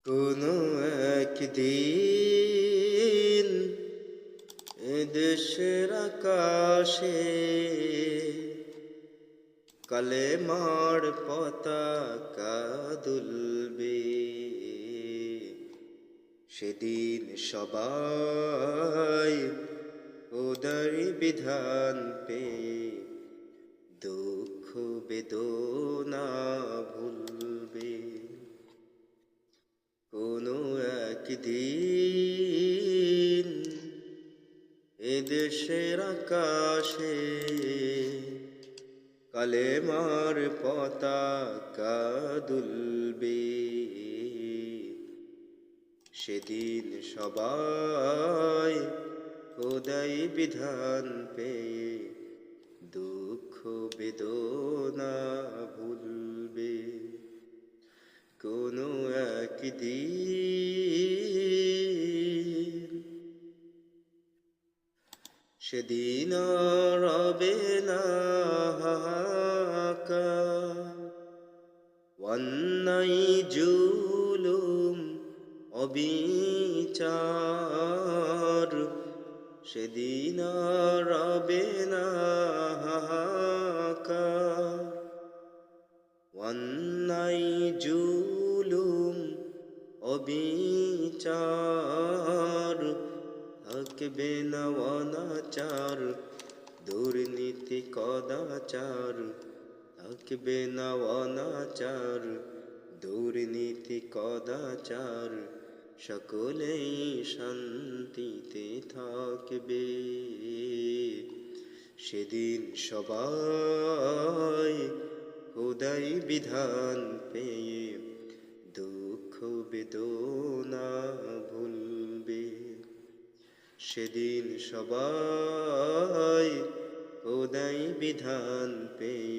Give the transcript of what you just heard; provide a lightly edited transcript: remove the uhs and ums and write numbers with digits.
কোনো একদিন এদেশের আকাশে কালেমার পতাকা দুলবে। সেদিন সবাই খোদার বিধান পেয়ে দুঃখ বেদনা ভুলবে। কোনো একদিন এদেশের আকাশে কালেমার পতাকা দুলবে। সেদিন সবাই খোদাই বিধান পেয়ে দুঃখ বেদনা ভুলবে। কোনো একদিন সেদিন রবে না হাহাকার, অন্যায় জুলুম অবিচার। সেদিন রবে না হাহাকার, অন্যায় জুলুম অবিচার। থাকবে না অনাচার, দুর্নীতি কদাচার। থাকবে না অনাচার, দুর্নীতি কদাচার। সকলেই শান্তিতে থাকবে। সেদিন সবাই খোদাই বিধান পেয়ে দুঃখ বেদনা ভুলবে। সেদিন সবাই খোদাই বিধান পেয়ে